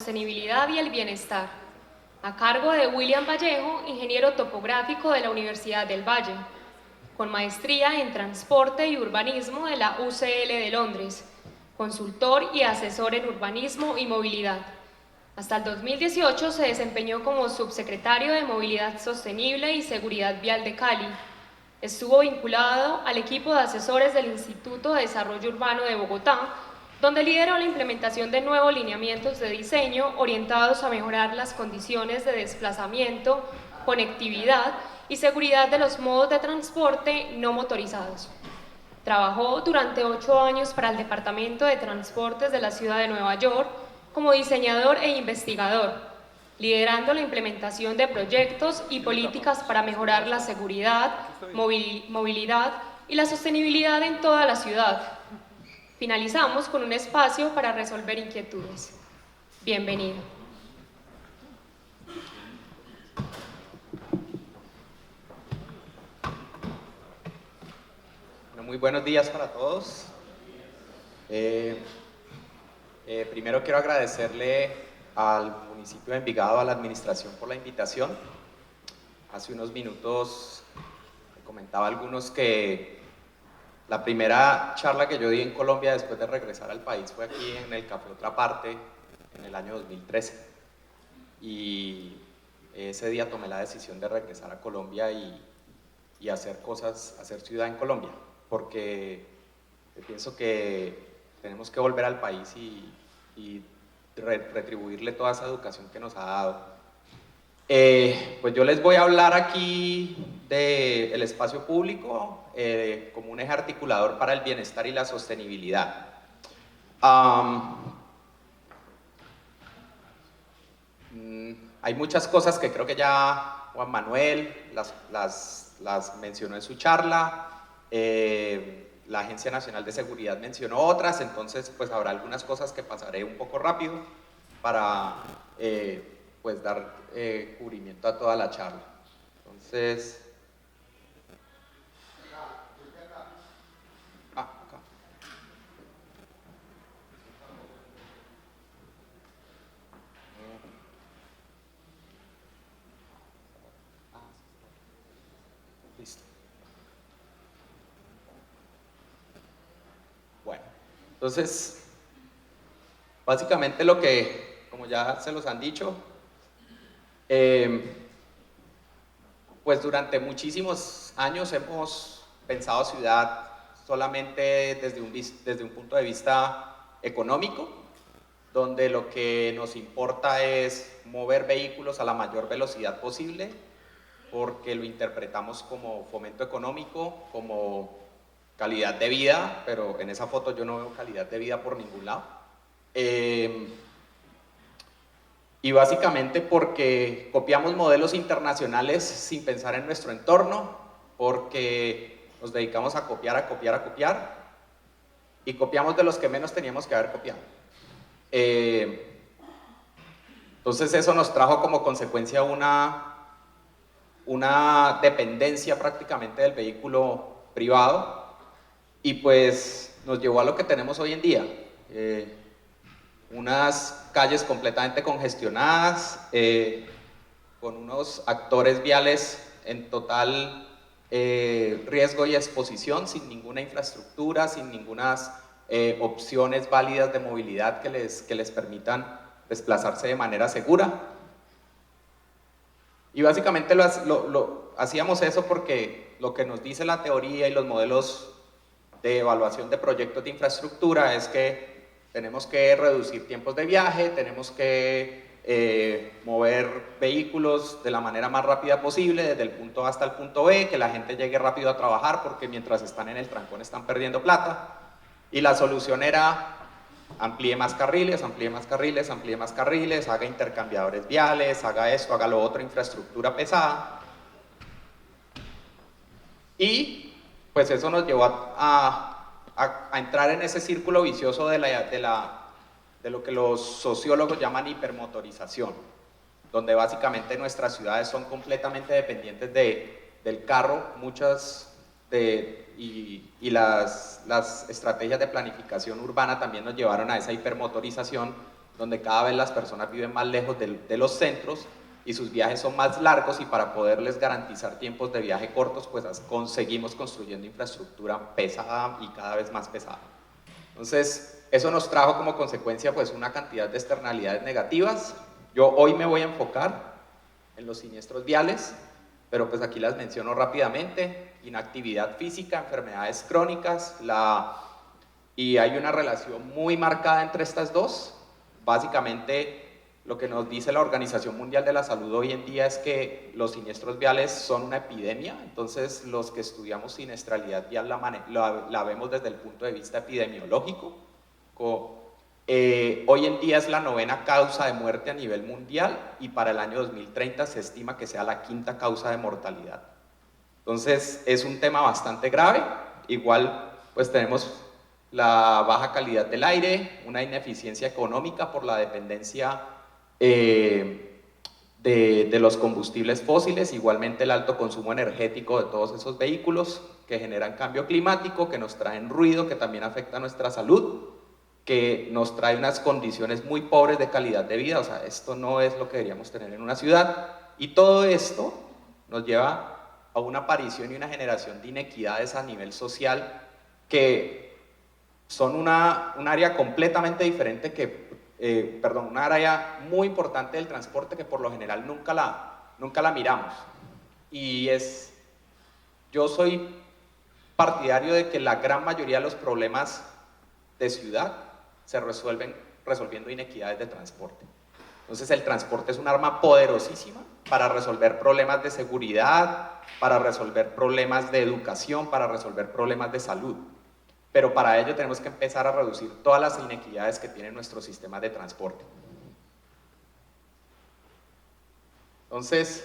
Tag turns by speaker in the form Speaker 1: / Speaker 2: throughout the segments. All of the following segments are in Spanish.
Speaker 1: Sostenibilidad y el Bienestar, a cargo de William Vallejo, ingeniero topográfico de la Universidad del Valle, con maestría en Transporte y Urbanismo de la UCL de Londres, consultor y asesor en Urbanismo y Movilidad. Hasta el 2018 se desempeñó como subsecretario de Movilidad Sostenible y Seguridad Vial de Cali. Estuvo vinculado al equipo de asesores del Instituto de Desarrollo Urbano de Bogotá, donde lideró la implementación de nuevos lineamientos de diseño orientados a mejorar las condiciones de desplazamiento, conectividad y seguridad de los modos de transporte no motorizados. Trabajó durante 8 años para el Departamento de Transportes de la Ciudad de Nueva York como diseñador e investigador, liderando la implementación de proyectos y políticas para mejorar la seguridad, movilidad y la sostenibilidad en toda la ciudad. Finalizamos con un espacio para resolver inquietudes. Bienvenido.
Speaker 2: Bueno, muy buenos días para todos. Primero quiero agradecerle al municipio de Envigado, a la administración por la invitación. Hace unos minutos me comentaba a algunos que la primera charla que yo di en Colombia después de regresar al país fue aquí en el Café Otra Parte en el año 2013. Y ese día tomé la decisión de regresar a Colombia y hacer cosas, hacer ciudad en Colombia, porque pienso que tenemos que volver al país y retribuirle toda esa educación que nos ha dado. Pues yo les voy a hablar aquí del espacio público como un eje articulador para el bienestar y la sostenibilidad. Hay muchas cosas que creo que ya Juan Manuel las mencionó en su charla. La Agencia Nacional de Seguridad mencionó otras, entonces pues habrá algunas cosas que pasaré un poco rápido para pues dar cubrimiento a toda la charla. Entonces, acá. Listo. Bueno, entonces, básicamente lo que, como ya se los han dicho, pues durante muchísimos años hemos pensado ciudad solamente desde un punto de vista económico, donde lo que nos importa es mover vehículos a la mayor velocidad posible, porque lo interpretamos como fomento económico, como calidad de vida, pero en esa foto yo no veo calidad de vida por ningún lado. Y básicamente porque copiamos modelos internacionales sin pensar en nuestro entorno, porque nos dedicamos a copiar, y copiamos de los que menos teníamos que haber copiado. Entonces eso nos trajo como consecuencia una dependencia prácticamente del vehículo privado, y pues nos llevó a lo que tenemos hoy en día. Unas calles completamente congestionadas, con unos actores viales en total riesgo y exposición, sin ninguna infraestructura, sin ninguna opciones válidas de movilidad que les permitan desplazarse de manera segura. Y básicamente hacíamos eso porque lo que nos dice la teoría y los modelos de evaluación de proyectos de infraestructura es que tenemos que reducir tiempos de viaje, tenemos que mover vehículos de la manera más rápida posible, desde el punto A hasta el punto B, que la gente llegue rápido a trabajar, porque mientras están en el trancón están perdiendo plata. Y la solución era: amplíe más carriles, amplíe más carriles, amplíe más carriles, haga intercambiadores viales, haga esto, haga lo otro, infraestructura pesada. Y pues eso nos llevó a entrar en ese círculo vicioso de lo que los sociólogos llaman hipermotorización, donde básicamente nuestras ciudades son completamente dependientes del carro, y las estrategias de planificación urbana también nos llevaron a esa hipermotorización, donde cada vez las personas viven más lejos de los centros y sus viajes son más largos, y para poderles garantizar tiempos de viaje cortos, pues conseguimos construyendo infraestructura pesada y cada vez más pesada. Entonces, eso nos trajo como consecuencia pues una cantidad de externalidades negativas. Yo hoy me voy a enfocar en los siniestros viales, pero pues aquí las menciono rápidamente: inactividad física, enfermedades crónicas, y hay una relación muy marcada entre estas dos. Básicamente, lo que nos dice la Organización Mundial de la Salud hoy en día es que los siniestros viales son una epidemia. Entonces, los que estudiamos siniestralidad vial la vemos desde el punto de vista epidemiológico. Hoy en día es la 9ª causa de muerte a nivel mundial, y para el año 2030 se estima que sea la 5ª causa de mortalidad. Entonces, es un tema bastante grave. Igual, pues tenemos la baja calidad del aire, una ineficiencia económica por la dependencia de los combustibles fósiles, igualmente el alto consumo energético de todos esos vehículos que generan cambio climático, que nos traen ruido, que también afecta nuestra salud, que nos trae unas condiciones muy pobres de calidad de vida. O sea, esto no es lo que deberíamos tener en una ciudad, y todo esto nos lleva a una aparición y una generación de inequidades a nivel social que son un área completamente diferente un área muy importante del transporte que por lo general nunca la miramos. Y yo soy partidario de que la gran mayoría de los problemas de ciudad se resuelven resolviendo inequidades de transporte. Entonces, el transporte es un arma poderosísima para resolver problemas de seguridad, para resolver problemas de educación, para resolver problemas de salud. Pero para ello tenemos que empezar a reducir todas las inequidades que tiene nuestro sistema de transporte. Entonces,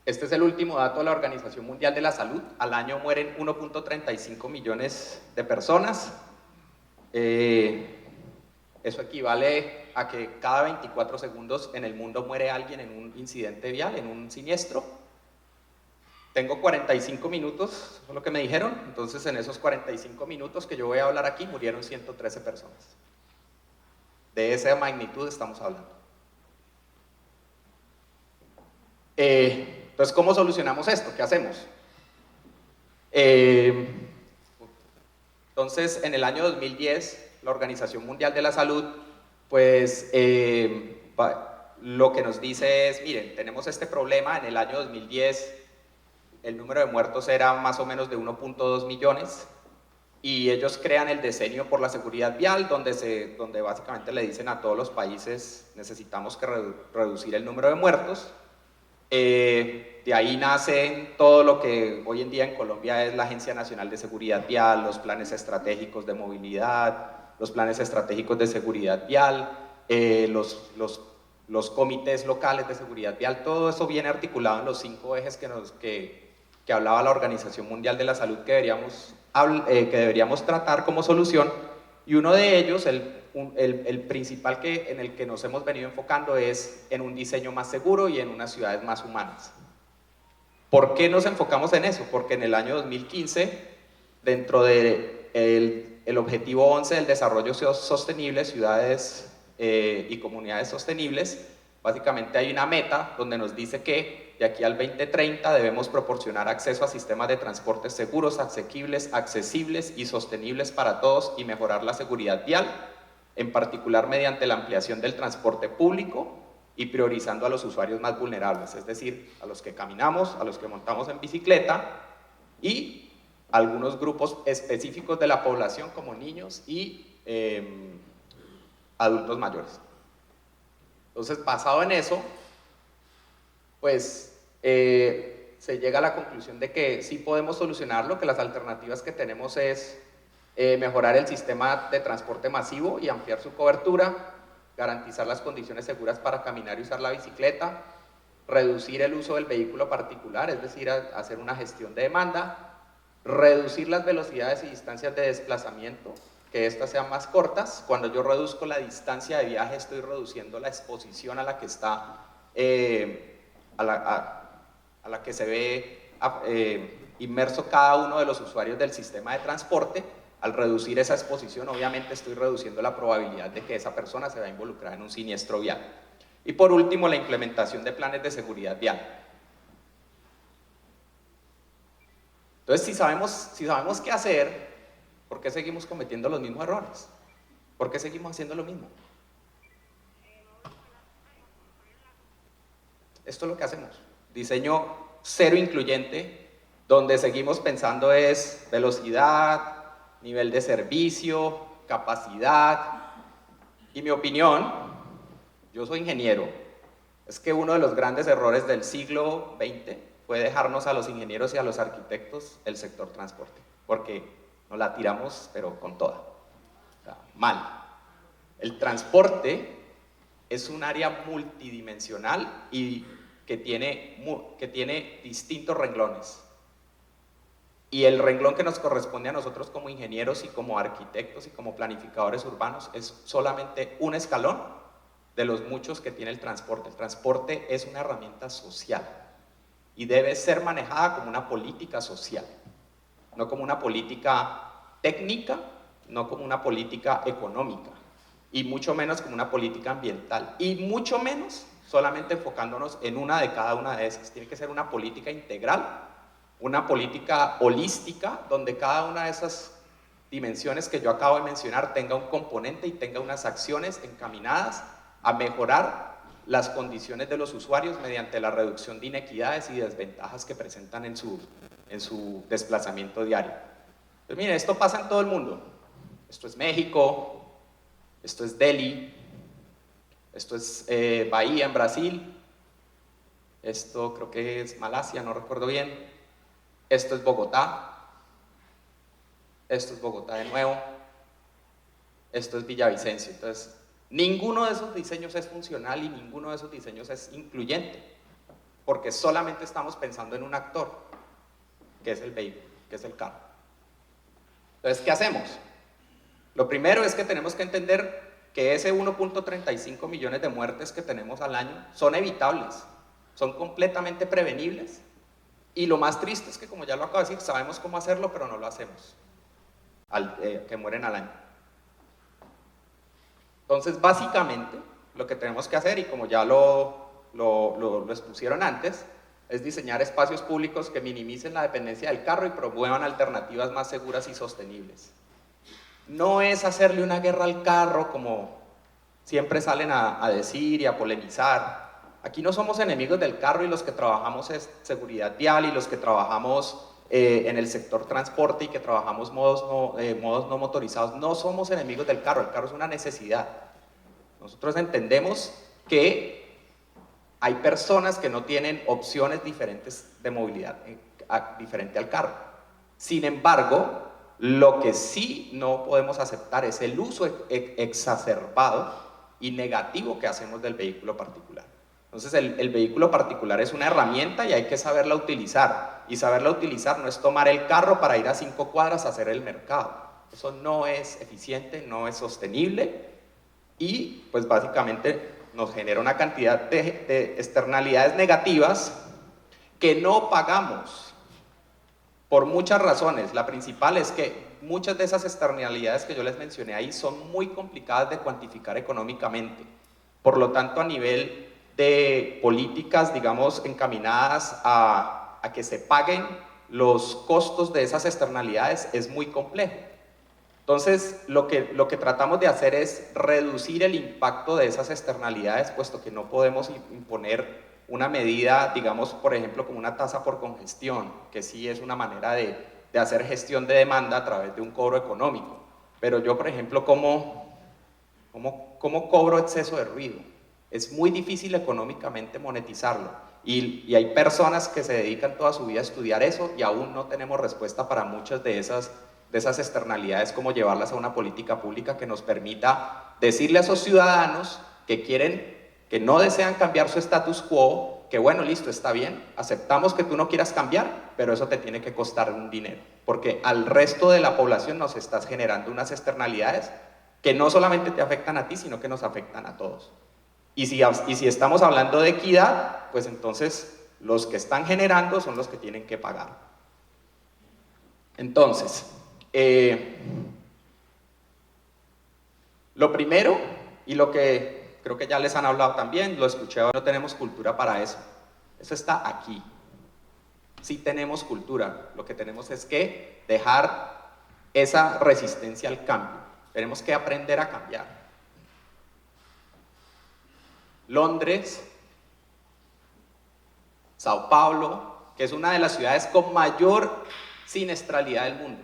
Speaker 2: este es el último dato de la Organización Mundial de la Salud. Al año mueren 1.35 millones de personas. Eso equivale a que cada 24 segundos en el mundo muere alguien en un incidente vial, en un siniestro. Tengo 45 minutos, eso es lo que me dijeron. Entonces, en esos 45 minutos que yo voy a hablar aquí, murieron 113 personas. De esa magnitud estamos hablando. Entonces, ¿cómo solucionamos esto? ¿Qué hacemos? Entonces, en el año 2010, la Organización Mundial de la Salud, pues, lo que nos dice es: miren, tenemos este problema. En el año 2010, el número de muertos era más o menos de 1.2 millones, y ellos crean el Decenio por la Seguridad Vial, donde básicamente le dicen a todos los países: necesitamos que reducir el número de muertos. De ahí nacen todo lo que hoy en día en Colombia es la Agencia Nacional de Seguridad Vial, los planes estratégicos de movilidad, los planes estratégicos de seguridad vial, los comités locales de seguridad vial. Todo eso viene articulado en los 5 ejes que hablaba la Organización Mundial de la Salud que deberíamos tratar como solución. Y uno de ellos, el principal en el que nos hemos venido enfocando, es en un diseño más seguro y en unas ciudades más humanas. ¿Por qué nos enfocamos en eso? Porque en el año 2015, dentro del objetivo 11 del desarrollo sostenible, ciudades y comunidades sostenibles, básicamente hay una meta donde nos dice que de aquí al 2030 debemos proporcionar acceso a sistemas de transporte seguros, asequibles, accesibles y sostenibles para todos, y mejorar la seguridad vial, en particular mediante la ampliación del transporte público y priorizando a los usuarios más vulnerables, es decir, a los que caminamos, a los que montamos en bicicleta, y algunos grupos específicos de la población como niños y adultos mayores. Entonces, basado en eso, pues se llega a la conclusión de que sí podemos solucionarlo, que las alternativas que tenemos es mejorar el sistema de transporte masivo y ampliar su cobertura, garantizar las condiciones seguras para caminar y usar la bicicleta, reducir el uso del vehículo particular, es decir, hacer una gestión de demanda, reducir las velocidades y distancias de desplazamiento, que estas sean más cortas. Cuando yo reduzco la distancia de viaje, estoy reduciendo la exposición a la que está, a la que se ve inmerso cada uno de los usuarios del sistema de transporte. Al reducir esa exposición, obviamente estoy reduciendo la probabilidad de que esa persona se vea involucrada en un siniestro vial. Y por último, la implementación de planes de seguridad vial. Entonces, si sabemos qué hacer, ¿por qué seguimos cometiendo los mismos errores? ¿Por qué seguimos haciendo lo mismo? Esto es lo que hacemos. Diseño cero incluyente, donde seguimos pensando es velocidad, nivel de servicio, capacidad. Y mi opinión, yo soy ingeniero, es que uno de los grandes errores del siglo XX fue dejarnos a los ingenieros y a los arquitectos el sector transporte, porque nos la tiramos, pero con toda. O sea, mal. El transporte es un área multidimensional y que tiene distintos renglones. Y el renglón que nos corresponde a nosotros como ingenieros y como arquitectos y como planificadores urbanos es solamente un escalón de los muchos que tiene el transporte. El transporte es una herramienta social y debe ser manejada como una política social, no como una política técnica, no como una política económica, y mucho menos como una política ambiental, y mucho menos solamente enfocándonos en una de cada una de esas. Tiene que ser una política integral, una política holística, donde cada una de esas dimensiones que yo acabo de mencionar tenga un componente y tenga unas acciones encaminadas a mejorar las condiciones de los usuarios mediante la reducción de inequidades y desventajas que presentan en su desplazamiento diario. Pues miren, esto pasa en todo el mundo. Esto es México, esto es Delhi, esto es Bahía en Brasil, esto creo que es Malasia, no recuerdo bien, esto es Bogotá, esto es Bogotá de nuevo, esto es Villavicencio. Entonces, ninguno de esos diseños es funcional y ninguno de esos diseños es incluyente, porque solamente estamos pensando en un actor, que es el vehículo, que es el carro. Entonces, ¿qué hacemos? Lo primero es que tenemos que entender que ese 1.35 millones de muertes que tenemos al año son evitables, son completamente prevenibles, y lo más triste es que, como ya lo acabo de decir, sabemos cómo hacerlo, pero no lo hacemos, que mueren al año. Entonces, básicamente, lo que tenemos que hacer, y como ya lo expusieron antes, es diseñar espacios públicos que minimicen la dependencia del carro y promuevan alternativas más seguras y sostenibles. No es hacerle una guerra al carro, como siempre salen a decir y a polemizar. Aquí no somos enemigos del carro, y los que trabajamos es seguridad vial y los que trabajamos en el sector transporte y que trabajamos modos no motorizados, no somos enemigos del carro. El carro es una necesidad. Nosotros entendemos que hay personas que no tienen opciones diferentes de movilidad diferente al carro. Sin embargo, lo que sí no podemos aceptar es el uso exacerbado y negativo que hacemos del vehículo particular. Entonces, el vehículo particular es una herramienta y hay que saberla utilizar. Y saberla utilizar no es tomar el carro para ir a 5 cuadras a hacer el mercado. Eso no es eficiente, no es sostenible y, pues, básicamente nos genera una cantidad de externalidades negativas que no pagamos por muchas razones. La principal es que muchas de esas externalidades que yo les mencioné ahí son muy complicadas de cuantificar económicamente. Por lo tanto, a nivel de políticas, digamos, encaminadas a que se paguen los costos de esas externalidades es muy complejo. Entonces, lo que tratamos de hacer es reducir el impacto de esas externalidades, puesto que no podemos imponer una medida, digamos, por ejemplo, como una tasa por congestión, que sí es una manera de hacer gestión de demanda a través de un cobro económico. Pero yo, por ejemplo, ¿cómo cobro exceso de ruido? Es muy difícil económicamente monetizarlo. Y hay personas que se dedican toda su vida a estudiar eso y aún no tenemos respuesta para muchas de esas externalidades, como llevarlas a una política pública que nos permita decirle a esos ciudadanos que no desean cambiar su status quo, que bueno, listo, está bien, aceptamos que tú no quieras cambiar, pero eso te tiene que costar un dinero, porque al resto de la población nos estás generando unas externalidades que no solamente te afectan a ti, sino que nos afectan a todos. Y si estamos hablando de equidad, pues entonces los que están generando son los que tienen que pagar. Entonces, Lo primero, y lo que creo que ya les han hablado también, lo escuché, no tenemos cultura para eso. Eso está aquí. Sí tenemos cultura, lo que tenemos es que dejar esa resistencia al cambio. Tenemos que aprender a cambiar. Londres, Sao Paulo, que es una de las ciudades con mayor siniestralidad del mundo.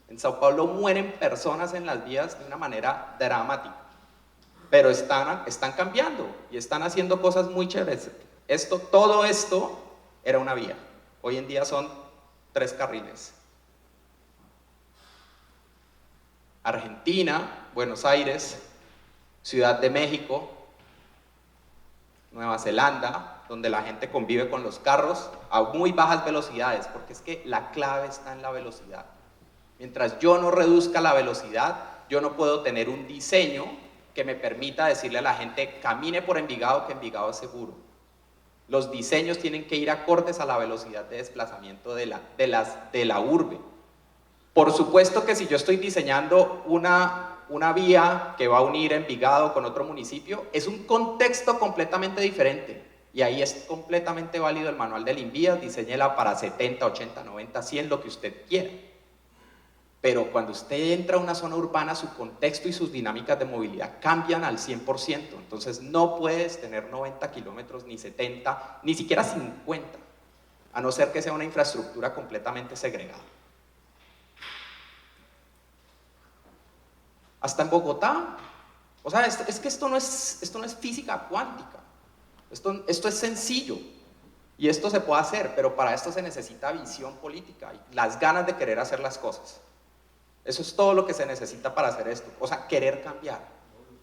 Speaker 2: En Sao Paulo mueren personas en las vías de una manera dramática, pero están cambiando y están haciendo cosas muy chéveres. Todo esto era una vía, hoy en día son 3 carriles. Argentina, Buenos Aires, Ciudad de México, Nueva Zelanda, donde la gente convive con los carros a muy bajas velocidades, porque es que la clave está en la velocidad. Mientras yo no reduzca la velocidad, yo no puedo tener un diseño que me permita decirle a la gente, camine por Envigado, que Envigado es seguro. Los diseños tienen que ir acordes a la velocidad de desplazamiento de la urbe. Por supuesto que si yo estoy diseñando una vía que va a unir Envigado con otro municipio, es un contexto completamente diferente. Y ahí es completamente válido el manual del Invías, diseñela para 70, 80, 90, 100, lo que usted quiera. Pero cuando usted entra a una zona urbana, su contexto y sus dinámicas de movilidad cambian al 100%. Entonces no puedes tener 90 kilómetros, ni 70, ni siquiera 50, a no ser que sea una infraestructura completamente segregada. Hasta en Bogotá. O sea, es que esto no es física cuántica. Esto es sencillo. Y esto se puede hacer, pero para esto se necesita visión política y las ganas de querer hacer las cosas. Eso es todo lo que se necesita para hacer esto. O sea, querer cambiar.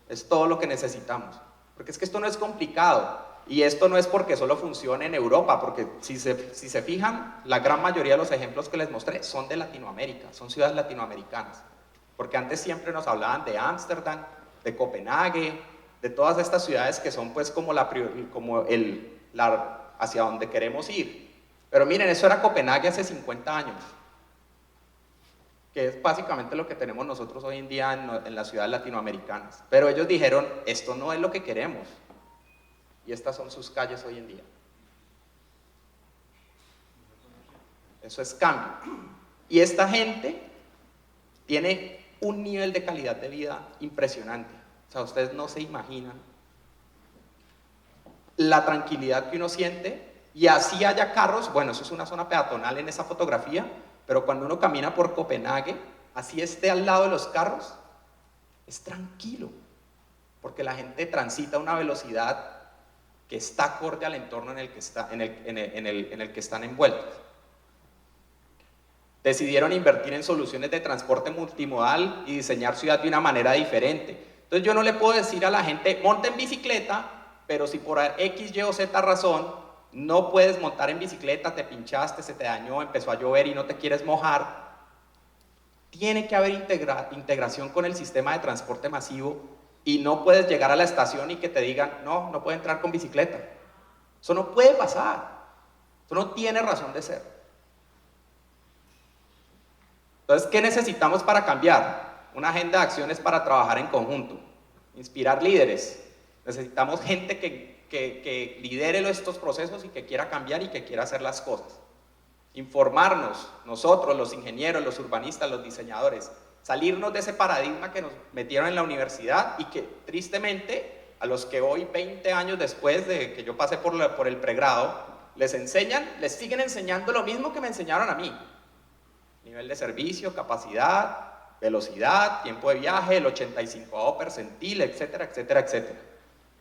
Speaker 2: Es todo lo que necesitamos. Porque es que esto no es complicado. Y esto no es porque solo funcione en Europa, porque si se fijan, la gran mayoría de los ejemplos que les mostré son de Latinoamérica, son ciudades latinoamericanas. Porque antes siempre nos hablaban de Ámsterdam, de Copenhague, de todas estas ciudades que son pues como hacia donde queremos ir. Pero miren, eso era Copenhague hace 50 años. Que es básicamente lo que tenemos nosotros hoy en día en las ciudades latinoamericanas. Pero ellos dijeron, esto no es lo que queremos. Y estas son sus calles hoy en día. Eso es cambio. Y esta gente tiene un nivel de calidad de vida impresionante. O sea, ustedes no se imaginan la tranquilidad que uno siente. Y así haya carros, bueno, eso es una zona peatonal en esa fotografía, pero cuando uno camina por Copenhague, así esté al lado de los carros, es tranquilo, porque la gente transita a una velocidad que está acorde al entorno en el que están envueltos. Decidieron invertir en soluciones de transporte multimodal y diseñar ciudad de una manera diferente. Entonces yo no le puedo decir a la gente, monta en bicicleta, pero si por X, Y o Z razón no puedes montar en bicicleta, te pinchaste, se te dañó, empezó a llover y no te quieres mojar, tiene que haber integración con el sistema de transporte masivo y no puedes llegar a la estación y que te digan, no puede entrar con bicicleta. Eso no puede pasar. Eso no tiene razón de ser. Entonces, ¿qué necesitamos para cambiar? Una agenda de acciones para trabajar en conjunto. Inspirar líderes. Necesitamos gente que lidere estos procesos y que quiera cambiar y que quiera hacer las cosas. Informarnos, nosotros, los ingenieros, los urbanistas, los diseñadores, salirnos de ese paradigma que nos metieron en la universidad y que tristemente a los que hoy, 20 años después de que yo pasé por el pregrado, les siguen enseñando lo mismo que me enseñaron a mí. Nivel de servicio, capacidad, velocidad, tiempo de viaje, el 85º percentil, etcétera, etcétera, etcétera.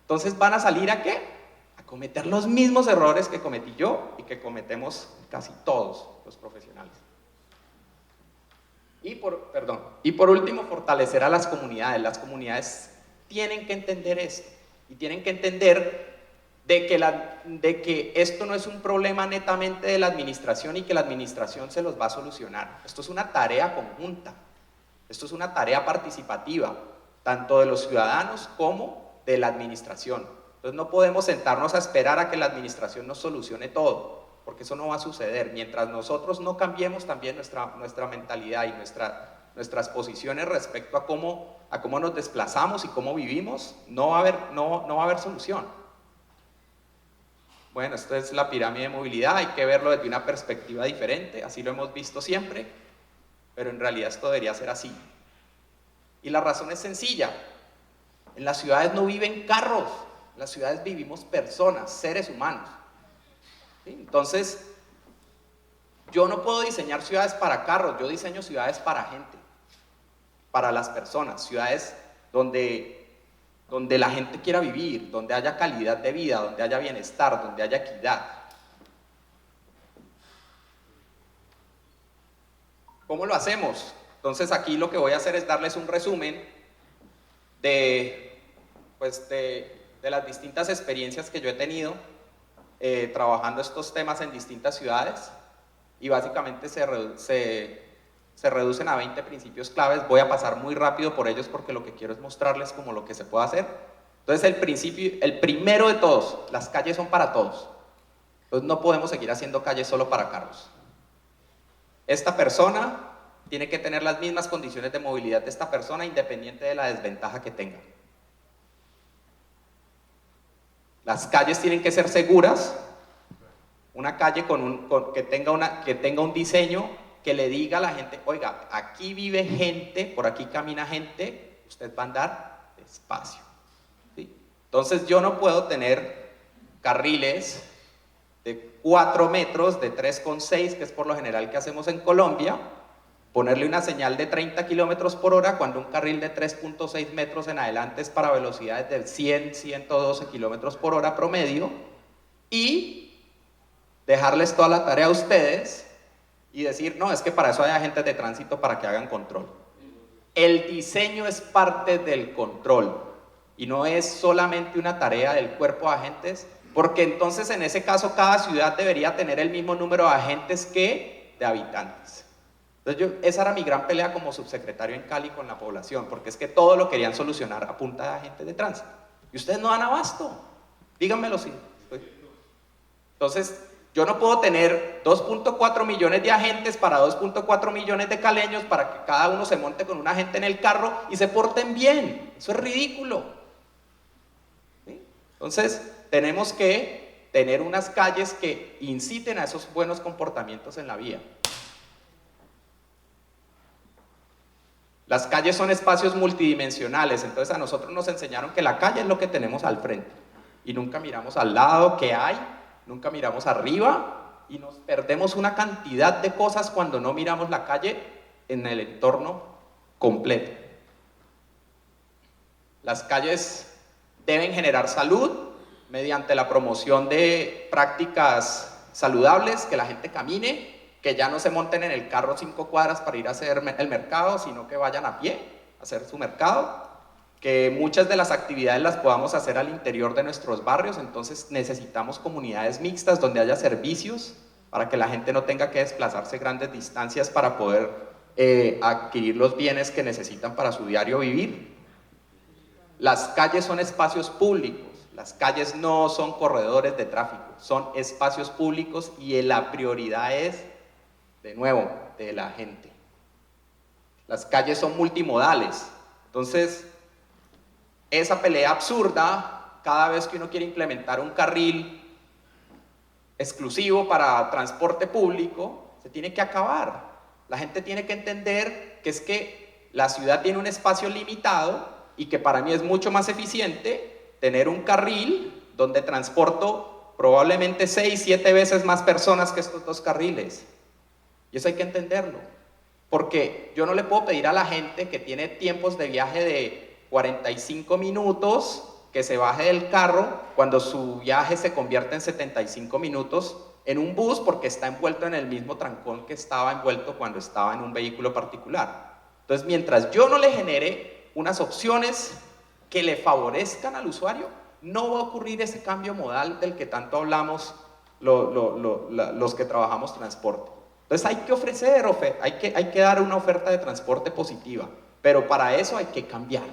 Speaker 2: Entonces van a salir ¿a qué? A cometer los mismos errores que cometí yo y que cometemos casi todos los profesionales. Y por último, fortalecer a las comunidades. Las comunidades tienen que entender esto y tienen que entender de que esto no es un problema netamente de la administración y que la administración se los va a solucionar. Esto es una tarea conjunta, esto es una tarea participativa, tanto de los ciudadanos como de la administración. Entonces no podemos sentarnos a esperar a que la administración nos solucione todo, porque eso no va a suceder. Mientras nosotros no cambiemos también nuestra mentalidad y nuestras posiciones respecto a cómo a cómo nos desplazamos y cómo vivimos, no va a haber solución. Bueno, esto es la pirámide de movilidad, hay que verlo desde una perspectiva diferente, así lo hemos visto siempre, pero en realidad esto debería ser así. Y la razón es sencilla, en las ciudades no viven carros, en las ciudades vivimos personas, seres humanos. ¿Sí? Entonces, yo no puedo diseñar ciudades para carros, yo diseño ciudades para gente, para las personas, ciudades donde la gente quiera vivir, donde haya calidad de vida, donde haya bienestar, donde haya equidad. ¿Cómo lo hacemos? Entonces aquí lo que voy a hacer es darles un resumen de las distintas experiencias que yo he tenido trabajando estos temas en distintas ciudades, y básicamente se reducen a 20 principios claves. Voy a pasar muy rápido por ellos porque lo que quiero es mostrarles como lo que se puede hacer. Entonces el primero de todos, las calles son para todos. Entonces no podemos seguir haciendo calles solo para carros. Esta persona tiene que tener las mismas condiciones de movilidad de esta persona, independiente de la desventaja que tenga. Las calles tienen que ser seguras. Una calle que tenga un diseño que le diga a la gente, oiga, aquí vive gente, por aquí camina gente, usted va a andar despacio. ¿Sí? Entonces yo no puedo tener carriles de 4 metros, de 3,6, que es por lo general que hacemos en Colombia, ponerle una señal de 30 kilómetros por hora cuando un carril de 3,6 metros en adelante es para velocidades de 100, 112 kilómetros por hora promedio, y dejarles toda la tarea a ustedes y decir, no, es que para eso hay agentes de tránsito para que hagan control. El diseño es parte del control y no es solamente una tarea del cuerpo de agentes, porque entonces en ese caso cada ciudad debería tener el mismo número de agentes que de habitantes. Entonces esa era mi gran pelea como subsecretario en Cali con la población, porque es que todo lo querían solucionar a punta de agentes de tránsito. Y ustedes no dan abasto. Díganmelo si. Entonces, yo no puedo tener 2.4 millones de agentes para 2.4 millones de caleños para que cada uno se monte con un agente en el carro y se porten bien. Eso es ridículo. ¿Sí? Entonces, tenemos que tener unas calles que inciten a esos buenos comportamientos en la vía. Las calles son espacios multidimensionales, entonces a nosotros nos enseñaron que la calle es lo que tenemos al frente y nunca miramos al lado qué hay. Nunca miramos arriba y nos perdemos una cantidad de cosas cuando no miramos la calle en el entorno completo. Las calles deben generar salud mediante la promoción de prácticas saludables, que la gente camine, que ya no se monten en el carro 5 cuadras para ir a hacer el mercado, sino que vayan a pie a hacer su mercado. Que muchas de las actividades las podamos hacer al interior de nuestros barrios, entonces necesitamos comunidades mixtas donde haya servicios para que la gente no tenga que desplazarse grandes distancias para poder adquirir los bienes que necesitan para su diario vivir. Las calles son espacios públicos, las calles no son corredores de tráfico, son espacios públicos y la prioridad es, de nuevo, de la gente. Las calles son multimodales, entonces esa pelea absurda, cada vez que uno quiere implementar un carril exclusivo para transporte público, se tiene que acabar. La gente tiene que entender que es que la ciudad tiene un espacio limitado y que para mí es mucho más eficiente tener un carril donde transporto probablemente 6, 7 veces más personas que estos 2 carriles. Y eso hay que entenderlo. Porque yo no le puedo pedir a la gente que tiene tiempos de viaje de 45 minutos que se baje del carro cuando su viaje se convierte en 75 minutos en un bus, porque está envuelto en el mismo trancón que estaba envuelto cuando estaba en un vehículo particular. Entonces, mientras yo no le genere unas opciones que le favorezcan al usuario, no va a ocurrir ese cambio modal del que tanto hablamos los que trabajamos transporte. Entonces hay que ofrecer, hay que dar una oferta de transporte positiva, pero para eso hay que cambiar.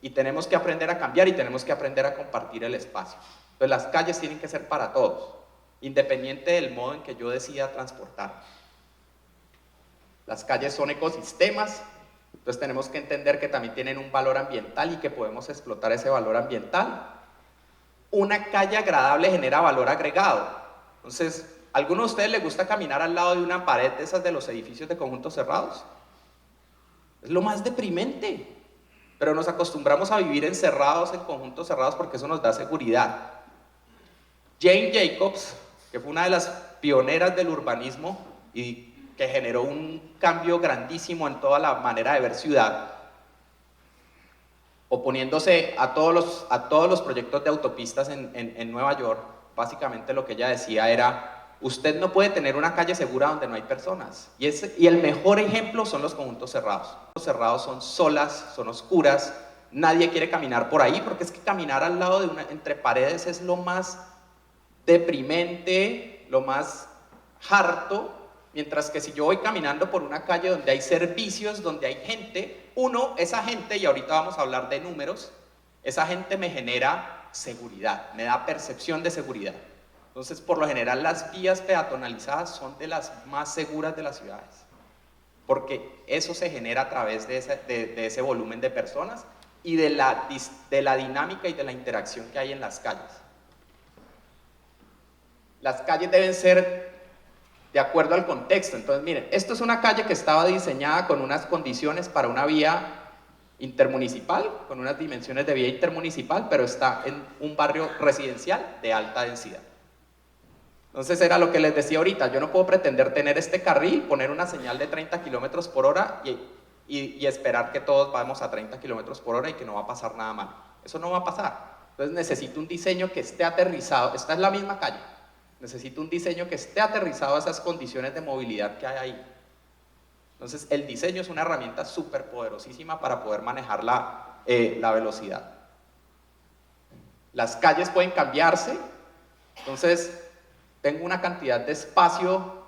Speaker 2: Y tenemos que aprender a cambiar y tenemos que aprender a compartir el espacio. Entonces las calles tienen que ser para todos, independiente del modo en que yo decida transportar. Las calles son ecosistemas Entonces tenemos que entender que también tienen un valor ambiental y que podemos explotar ese valor ambiental. Una calle agradable genera valor agregado. Entonces, ¿a alguno de ustedes les gusta caminar al lado de una pared de esas de los edificios de conjuntos cerrados? Es lo más deprimente. Pero nos acostumbramos a vivir encerrados en conjuntos cerrados porque eso nos da seguridad. Jane Jacobs, que fue una de las pioneras del urbanismo y que generó un cambio grandísimo en toda la manera de ver ciudad, oponiéndose a todos los proyectos de autopistas en Nueva York, básicamente lo que ella decía era: usted no puede tener una calle segura donde no hay personas. Y el mejor ejemplo son los conjuntos cerrados. Los cerrados son solas, son oscuras, nadie quiere caminar por ahí, porque es que caminar al lado de entre paredes es lo más deprimente, lo más harto, mientras que si yo voy caminando por una calle donde hay servicios, donde hay gente, esa gente, y ahorita vamos a hablar de números, esa gente me genera seguridad, me da percepción de seguridad. Entonces, por lo general, las vías peatonalizadas son de las más seguras de las ciudades, porque eso se genera a través de ese volumen de personas y de la dinámica y de la interacción que hay en las calles. Las calles deben ser de acuerdo al contexto. Entonces, miren, esto es una calle que estaba diseñada con unas condiciones para una vía intermunicipal, con unas dimensiones de vía intermunicipal, pero está en un barrio residencial de alta densidad. Entonces era lo que les decía ahorita: yo no puedo pretender tener este carril, poner una señal de 30 kilómetros por hora y esperar que todos vamos a 30 kilómetros por hora y que no va a pasar nada mal. Eso no va a pasar. Entonces necesito un diseño que esté aterrizado. Esta es la misma calle. Necesito un diseño que esté aterrizado a esas condiciones de movilidad que hay ahí. Entonces, el diseño es una herramienta súper poderosísima para poder manejar la velocidad. Las calles pueden cambiarse. Entonces, tengo una cantidad de espacio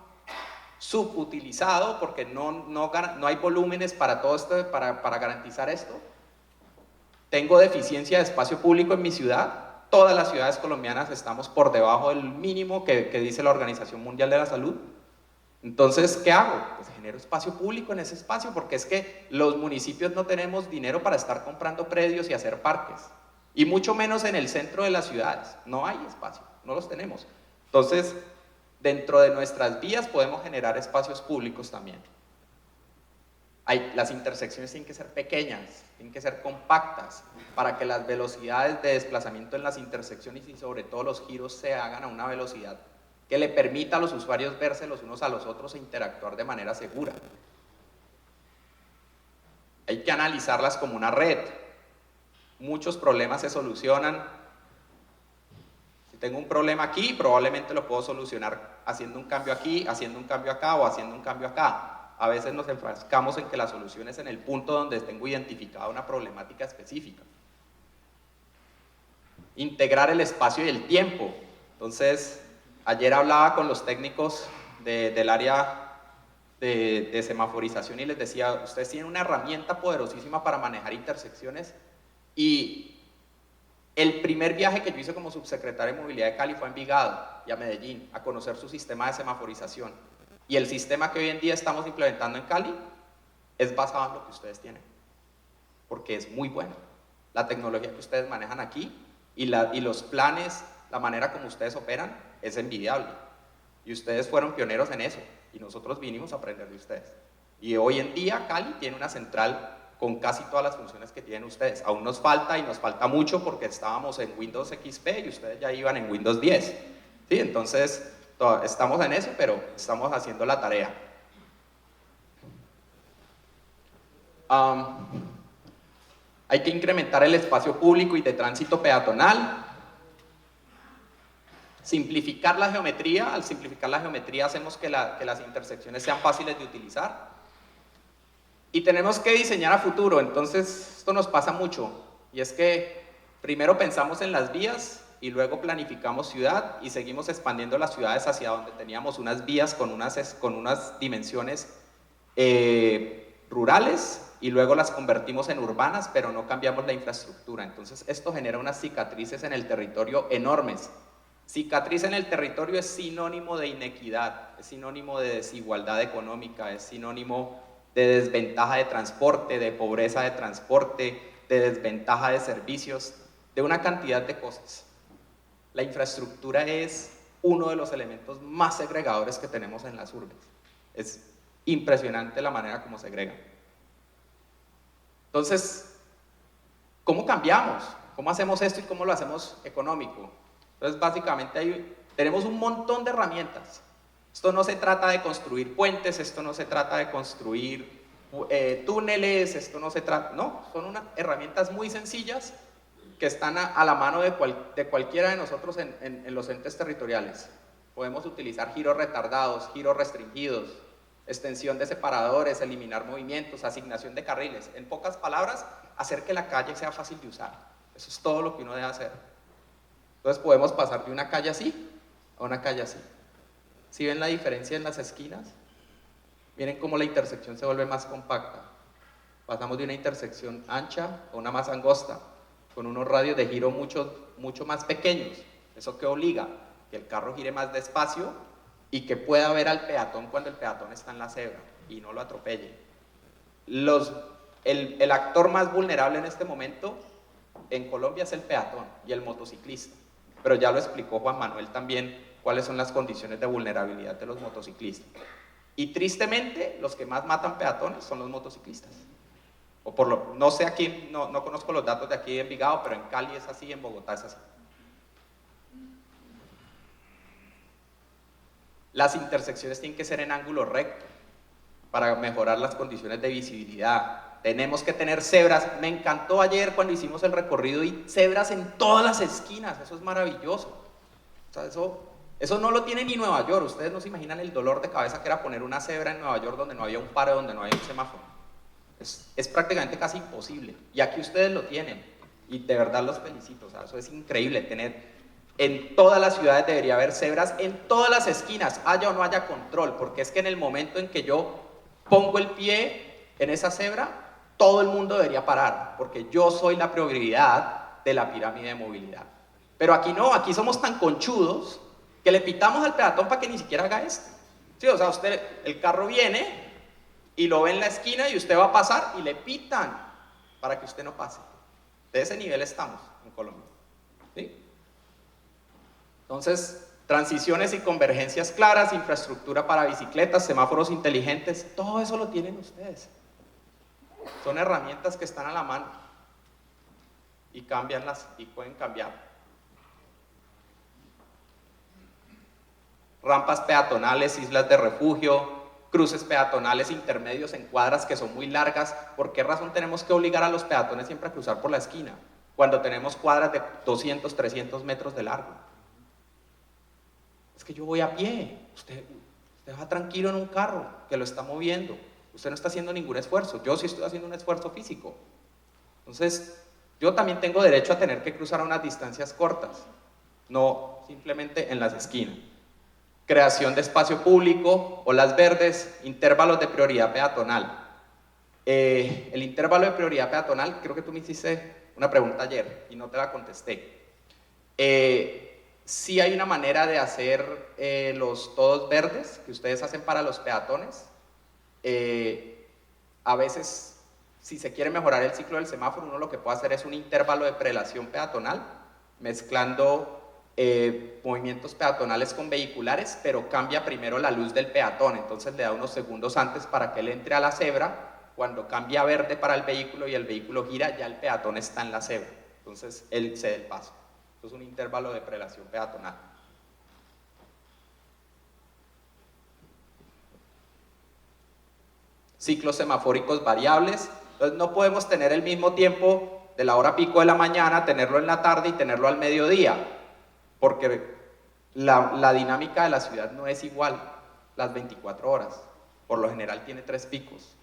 Speaker 2: subutilizado porque no hay volúmenes para todo esto, para garantizar esto. Tengo deficiencia de espacio público en mi ciudad. Todas las ciudades colombianas estamos por debajo del mínimo que dice la Organización Mundial de la Salud. Entonces, ¿qué hago? Pues genero espacio público en ese espacio, porque es que los municipios no tenemos dinero para estar comprando predios y hacer parques, y mucho menos en el centro de las ciudades. No hay espacio, no los tenemos. Entonces, dentro de nuestras vías podemos generar espacios públicos también. Las intersecciones tienen que ser pequeñas, tienen que ser compactas, para que las velocidades de desplazamiento en las intersecciones y sobre todo los giros se hagan a una velocidad que le permita a los usuarios verse los unos a los otros e interactuar de manera segura. Hay que analizarlas como una red. Muchos problemas se solucionan. Si tengo un problema aquí, probablemente lo puedo solucionar haciendo un cambio aquí, haciendo un cambio acá o haciendo un cambio acá. A veces nos enfrascamos en que la solución es en el punto donde tengo identificada una problemática específica. Integrar el espacio y el tiempo. Entonces, ayer hablaba con los técnicos del área de semaforización y les decía: ustedes tienen una herramienta poderosísima para manejar intersecciones, y el primer viaje que yo hice como subsecretario de Movilidad de Cali fue a Envigado y a Medellín a conocer su sistema de semaforización. Y el sistema que hoy en día estamos implementando en Cali es basado en lo que ustedes tienen, porque es muy bueno. La tecnología que ustedes manejan aquí y los planes, la manera como ustedes operan, es envidiable. Y ustedes fueron pioneros en eso, y nosotros vinimos a aprender de ustedes. Y hoy en día Cali tiene una central con casi todas las funciones que tienen ustedes. Aún nos falta, y nos falta mucho, porque estábamos en Windows XP y ustedes ya iban en Windows 10. ¿Sí? Entonces, estamos en eso, pero estamos haciendo la tarea. Hay que incrementar el espacio público y de tránsito peatonal. Simplificar la geometría. Al simplificar la geometría hacemos que las intersecciones sean fáciles de utilizar. Y tenemos que diseñar a futuro. Entonces, esto nos pasa mucho, y es que primero pensamos en las vías y luego planificamos ciudad y seguimos expandiendo las ciudades hacia donde teníamos unas vías con unas dimensiones rurales, y luego las convertimos en urbanas, pero no cambiamos la infraestructura. Entonces esto genera unas cicatrices en el territorio enormes. Cicatriz en el territorio es sinónimo de inequidad, es sinónimo de desigualdad económica, es sinónimo de desventaja de transporte, de pobreza de transporte, de desventaja de servicios, de una cantidad de cosas. La infraestructura es uno de los elementos más segregadores que tenemos en las urbes. Es impresionante la manera como segregan. Entonces, ¿cómo cambiamos? ¿Cómo hacemos esto y cómo lo hacemos económico? Entonces, básicamente tenemos un montón de herramientas. Esto no se trata de construir puentes, esto no se trata de construir túneles, esto no se trata, no, son unas herramientas muy sencillas que están a la mano de cualquiera de nosotros en los entes territoriales. Podemos utilizar giros retardados, giros restringidos, extensión de separadores, eliminar movimientos, asignación de carriles. En pocas palabras, hacer que la calle sea fácil de usar. Eso es todo lo que uno debe hacer. Entonces podemos pasar de una calle así a una calle así. ¿Sí ven la diferencia en las esquinas? Miren cómo la intersección se vuelve más compacta. Pasamos de una intersección ancha a una más angosta, con unos radios de giro mucho más pequeños. ¿Eso qué obliga? Que el carro gire más despacio y que pueda ver al peatón cuando el peatón está en la cebra y no lo atropelle. El actor más vulnerable en este momento en Colombia es el peatón y el motociclista, pero ya lo explicó Juan Manuel también cuáles son las condiciones de vulnerabilidad de los motociclistas. Y tristemente, los que más matan peatones son los motociclistas. No sé aquí, no conozco los datos de aquí de Envigado, pero en Cali es así, en Bogotá es así. Las intersecciones tienen que ser en ángulo recto para mejorar las condiciones de visibilidad. Tenemos que tener cebras. Me encantó ayer cuando hicimos el recorrido y cebras en todas las esquinas. Eso es maravilloso. O sea, eso no lo tiene ni Nueva York. Ustedes no se imaginan el dolor de cabeza que era poner una cebra en Nueva York donde no había un paro, donde no había un semáforo. Es prácticamente casi imposible. Y aquí ustedes lo tienen. Y de verdad los felicito. O sea, eso es increíble tener. En todas las ciudades debería haber cebras en todas las esquinas, haya o no haya control, porque es que en el momento en que yo pongo el pie en esa cebra, todo el mundo debería parar, porque yo soy la prioridad de la pirámide de movilidad. Pero aquí no, aquí somos tan conchudos que le pitamos al peatón para que ni siquiera haga esto. Sí, o sea, el carro viene y lo ve en la esquina y usted va a pasar y le pitan para que usted no pase. De ese nivel estamos en Colombia. ¿Sí? Entonces, transiciones y convergencias claras, infraestructura para bicicletas, semáforos inteligentes, todo eso lo tienen ustedes. Son herramientas que están a la mano y pueden cambiar. Rampas peatonales, islas de refugio, cruces peatonales intermedios en cuadras que son muy largas. ¿Por qué razón tenemos que obligar a los peatones siempre a cruzar por la esquina cuando tenemos cuadras de 200, 300 metros de largo? Es que yo voy a pie, usted va tranquilo en un carro que lo está moviendo, usted no está haciendo ningún esfuerzo, yo sí estoy haciendo un esfuerzo físico. Entonces, yo también tengo derecho a tener que cruzar a unas distancias cortas, no simplemente en las esquinas. Creación de espacio público, olas verdes, intervalos de prioridad peatonal. El intervalo de prioridad peatonal, creo que tú me hiciste una pregunta ayer y no te la contesté. Sí hay una manera de hacer los todos verdes que ustedes hacen para los peatones. A veces, si se quiere mejorar el ciclo del semáforo, uno lo que puede hacer es un intervalo de prelación peatonal, mezclando movimientos peatonales con vehiculares, pero cambia primero la luz del peatón, entonces le da unos segundos antes para que él entre a la cebra. Cuando cambia a verde para el vehículo y el vehículo gira, ya el peatón está en la cebra, entonces él cede el paso. Es un intervalo de prelación peatonal. Ciclos semafóricos variables. Entonces no podemos tener el mismo tiempo de la hora pico de la mañana, tenerlo en la tarde y tenerlo al mediodía, porque la dinámica de la ciudad no es igual las 24 horas. Por lo general tiene 3 picos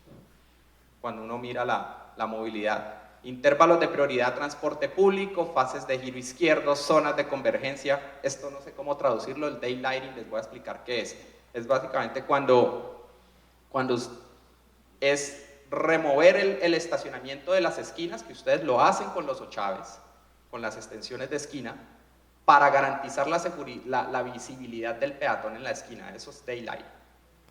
Speaker 2: cuando uno mira la movilidad. Intervalos de prioridad, transporte público, fases de giro izquierdo, zonas de convergencia. Esto no sé cómo traducirlo, el daylighting, les voy a explicar qué es. Es básicamente cuando es remover el estacionamiento de las esquinas, que ustedes lo hacen con los ochaves, con las extensiones de esquina, para garantizar la visibilidad del peatón en la esquina. Eso es daylight.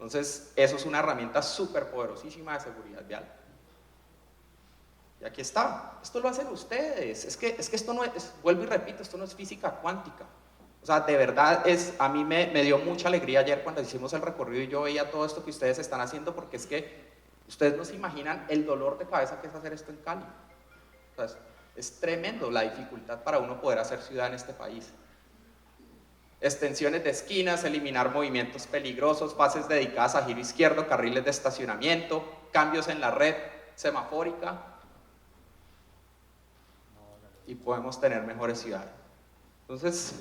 Speaker 2: Entonces, eso es una herramienta súper poderosísima de seguridad vial. Y aquí está, esto lo hacen ustedes, es que esto no es, vuelvo y repito, esto no es física cuántica. O sea, de verdad, a mí me dio mucha alegría ayer cuando hicimos el recorrido y yo veía todo esto que ustedes están haciendo, porque es que ustedes no se imaginan el dolor de cabeza que es hacer esto en Cali. O sea, es tremendo la dificultad para uno poder hacer ciudad en este país. Extensiones de esquinas, eliminar movimientos peligrosos, fases dedicadas a giro izquierdo, carriles de estacionamiento, cambios en la red semafórica, y podemos tener mejores ciudades. Entonces,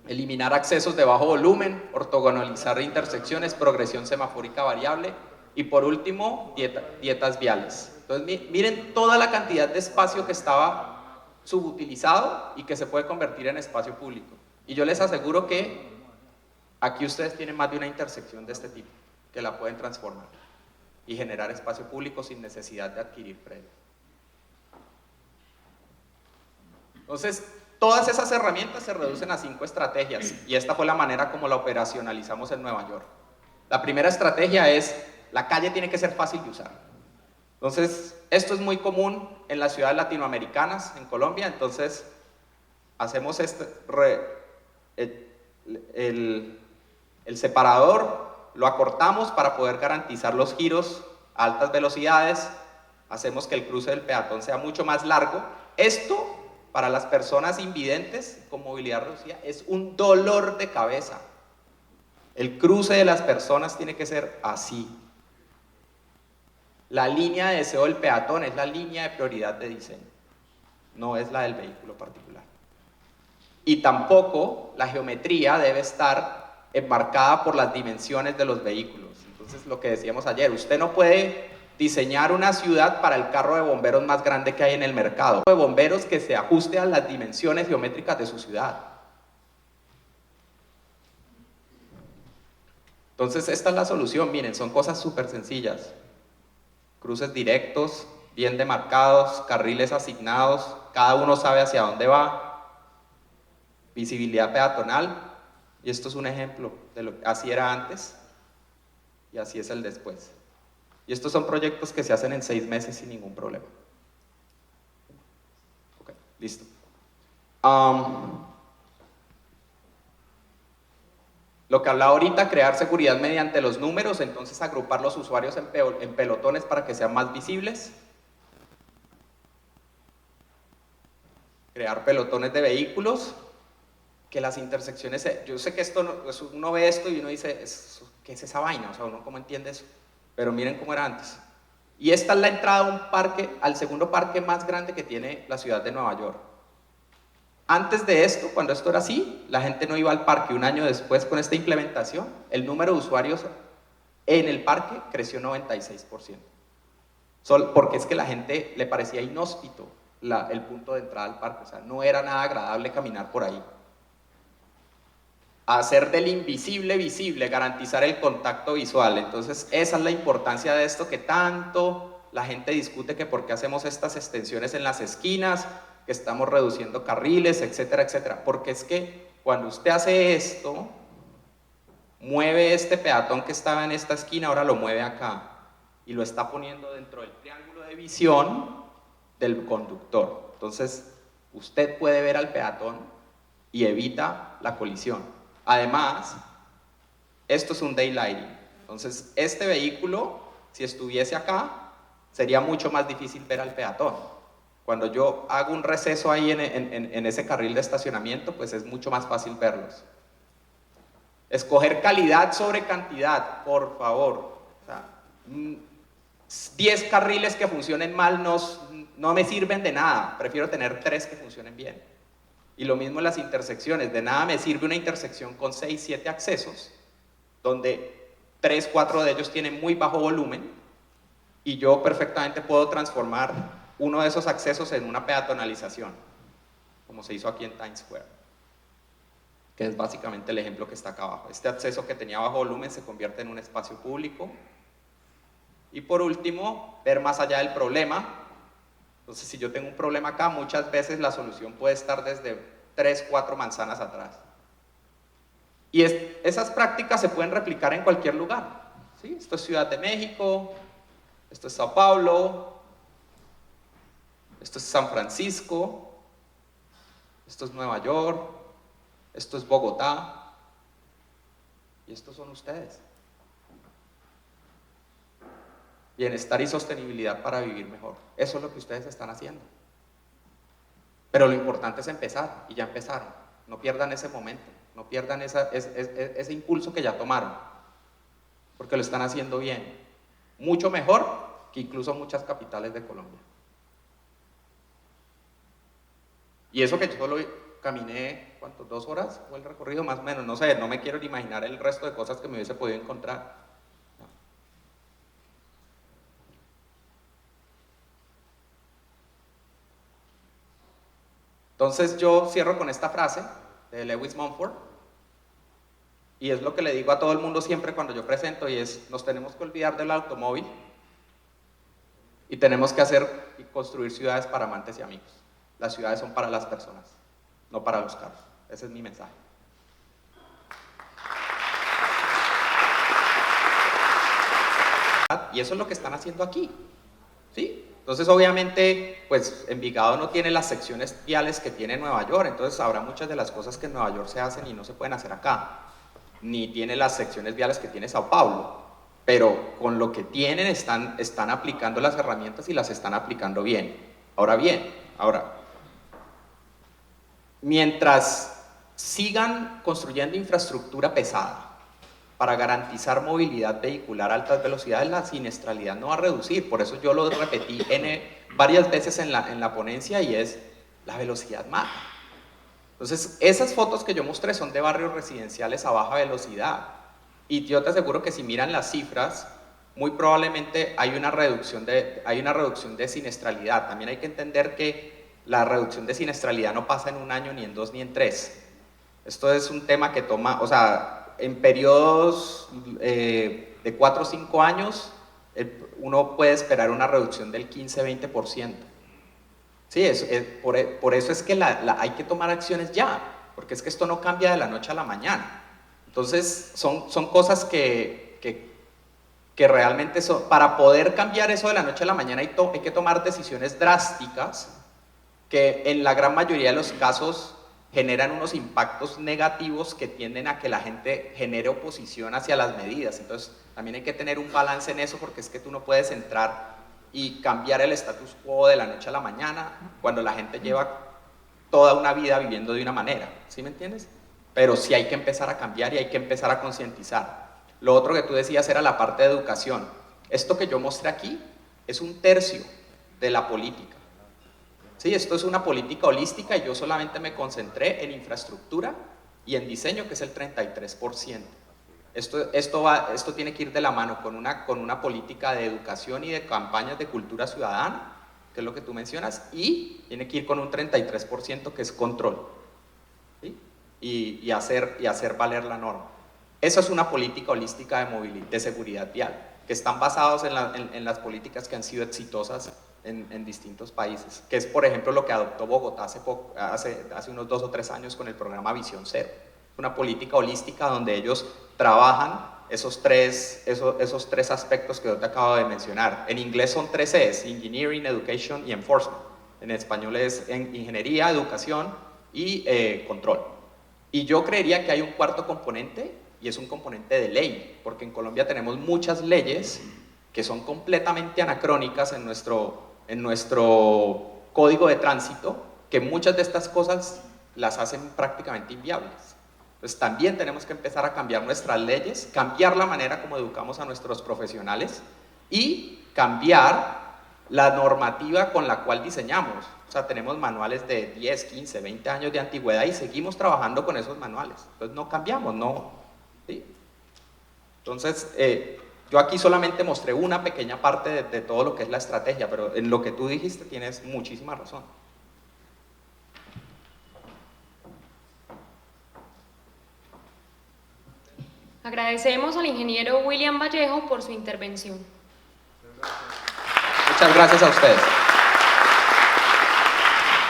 Speaker 2: eliminar accesos de bajo volumen, ortogonalizar intersecciones, progresión semafórica variable, y por último, dietas viales. Entonces, miren toda la cantidad de espacio que estaba subutilizado y que se puede convertir en espacio público. Y yo les aseguro que aquí ustedes tienen más de una intersección de este tipo, que la pueden transformar y generar espacio público sin necesidad de adquirir predio. Entonces, todas esas herramientas se reducen a 5 estrategias, y esta fue la manera como la operacionalizamos en Nueva York. La primera estrategia es, la calle tiene que ser fácil de usar. Entonces, esto es muy común en las ciudades latinoamericanas, en Colombia. Entonces, hacemos el separador, lo acortamos para poder garantizar los giros a altas velocidades, hacemos que el cruce del peatón sea mucho más largo. Esto, para las personas invidentes con movilidad reducida, es un dolor de cabeza. El cruce de las personas tiene que ser así. La línea de deseo del peatón es la línea de prioridad de diseño, no es la del vehículo particular. Y tampoco la geometría debe estar enmarcada por las dimensiones de los vehículos. Entonces, lo que decíamos ayer, usted no puede diseñar una ciudad para el carro de bomberos más grande que hay en el mercado, de bomberos que se ajuste a las dimensiones geométricas de su ciudad. Entonces, esta es la solución. Miren, son cosas súper sencillas: cruces directos, bien demarcados, carriles asignados, cada uno sabe hacia dónde va, visibilidad peatonal, y esto es un ejemplo de lo que así era antes y así es el después. Y estos son proyectos que se hacen en 6 meses sin ningún problema. Ok, listo. Lo que hablaba ahorita, crear seguridad mediante los números, entonces agrupar los usuarios en pelotones para que sean más visibles. Crear pelotones de vehículos, que las intersecciones, yo sé que esto, uno ve esto y uno dice, ¿qué es esa vaina? O sea, uno cómo entiende eso. Pero miren cómo era antes. Y esta es la entrada a un parque, al segundo parque más grande que tiene la ciudad de Nueva York. Antes de esto, cuando esto era así, la gente no iba al parque. Un año después, con esta implementación, el número de usuarios en el parque creció 96%. Porque es que la gente le parecía inhóspito el punto de entrada al parque. O sea, no era nada agradable caminar por ahí. Hacer del invisible visible, garantizar el contacto visual. Entonces, esa es la importancia de esto que tanto la gente discute, que por qué hacemos estas extensiones en las esquinas, que estamos reduciendo carriles, etcétera, etcétera. Porque es que cuando usted hace esto, mueve este peatón que estaba en esta esquina, ahora lo mueve acá y lo está poniendo dentro del triángulo de visión del conductor. Entonces, usted puede ver al peatón y evita la colisión. Además, esto es un daylighting. Entonces, este vehículo, si estuviese acá, sería mucho más difícil ver al peatón. Cuando yo hago un receso ahí en ese carril de estacionamiento, pues es mucho más fácil verlos. Escoger calidad sobre cantidad, por favor. O sea, 10 carriles que funcionen mal no me sirven de nada. Prefiero tener 3 que funcionen bien. Y lo mismo en las intersecciones. De nada me sirve una intersección con 6, 7 accesos, donde 3, 4 de ellos tienen muy bajo volumen, y yo perfectamente puedo transformar uno de esos accesos en una peatonalización, como se hizo aquí en Times Square, que es básicamente el ejemplo que está acá abajo. Este acceso que tenía bajo volumen se convierte en un espacio público. Y por último, ver más allá del problema. Entonces, si yo tengo un problema acá, muchas veces la solución puede estar desde 3, 4 manzanas atrás. Y esas prácticas se pueden replicar en cualquier lugar, ¿sí? Esto es Ciudad de México, esto es Sao Paulo, esto es San Francisco, esto es Nueva York, esto es Bogotá, y estos son ustedes. Bienestar y sostenibilidad para vivir mejor. Eso es lo que ustedes están haciendo. Pero lo importante es empezar, y ya empezaron. No pierdan ese momento, no pierdan ese impulso que ya tomaron, porque lo están haciendo bien. Mucho mejor que incluso muchas capitales de Colombia. Y eso que yo solo caminé, ¿cuánto? 2 horas fue el recorrido más o menos, no sé, no me quiero ni imaginar el resto de cosas que me hubiese podido encontrar. Entonces yo cierro con esta frase de Lewis Mumford, y es lo que le digo a todo el mundo siempre cuando yo presento, y es: nos tenemos que olvidar del automóvil y tenemos que hacer y construir ciudades para amantes y amigos. Las ciudades son para las personas, no para los carros. Ese es mi mensaje. Y eso es lo que están haciendo aquí, ¿sí? Entonces, obviamente, pues Envigado no tiene las secciones viales que tiene Nueva York, entonces habrá muchas de las cosas que en Nueva York se hacen y no se pueden hacer acá. Ni tiene las secciones viales que tiene Sao Paulo, pero con lo que tienen están aplicando las herramientas y las están aplicando bien. Ahora bien, mientras sigan construyendo infraestructura pesada para garantizar movilidad vehicular a altas velocidades, la siniestralidad no va a reducir. Por eso yo lo repetí varias veces en la ponencia, y es: la velocidad mata. Entonces, esas fotos que yo mostré son de barrios residenciales a baja velocidad, y yo te aseguro que si miran las cifras, muy probablemente hay una reducción de siniestralidad. También hay que entender que la reducción de siniestralidad no pasa en 1 año, ni en 2, ni en 3. Esto es un tema que toma, o sea, en periodos de 4 o 5 años, uno puede esperar una reducción del 15-20%. Sí, por eso es que hay que tomar acciones ya, porque es que esto no cambia de la noche a la mañana. Entonces, son cosas que realmente para poder cambiar eso de la noche a la mañana hay que tomar decisiones drásticas que en la gran mayoría de los casos generan unos impactos negativos que tienden a que la gente genere oposición hacia las medidas. Entonces, también hay que tener un balance en eso, porque es que tú no puedes entrar y cambiar el status quo de la noche a la mañana cuando la gente lleva toda una vida viviendo de una manera, ¿sí me entiendes? Pero sí hay que empezar a cambiar y hay que empezar a concientizar. Lo otro que tú decías era la parte de educación. Esto que yo mostré aquí es 1/3 de la política. Sí, esto es una política holística, y yo solamente me concentré en infraestructura y en diseño, que es el 33%. Esto tiene que ir de la mano con una política de educación y de campañas de cultura ciudadana, que es lo que tú mencionas, y tiene que ir con un 33% que es control, ¿sí? y hacer valer la norma. Eso es una política holística de seguridad vial, que están basados en las políticas que han sido exitosas en distintos países, que es, por ejemplo, lo que adoptó Bogotá hace unos 2 o 3 años con el programa Visión Cero. Una política holística donde ellos trabajan esos tres aspectos que yo te acabo de mencionar. En inglés son 3 E's: Engineering, Education y Enforcement. En español es Ingeniería, Educación y Control. Y yo creería que hay un 4º componente, y es un componente de ley, porque en Colombia tenemos muchas leyes que son completamente anacrónicas en nuestro código de tránsito, que muchas de estas cosas las hacen prácticamente inviables. Entonces también tenemos que empezar a cambiar nuestras leyes, cambiar la manera como educamos a nuestros profesionales y cambiar la normativa con la cual diseñamos. O sea, tenemos manuales de 10, 15, 20 años de antigüedad y seguimos trabajando con esos manuales. Entonces no cambiamos, ¿no? ¿Sí? Entonces, yo aquí solamente mostré una pequeña parte de todo lo que es la estrategia, pero en lo que tú dijiste tienes muchísima razón.
Speaker 1: Agradecemos al ingeniero William Vallejo por su intervención.
Speaker 2: Muchas gracias a ustedes.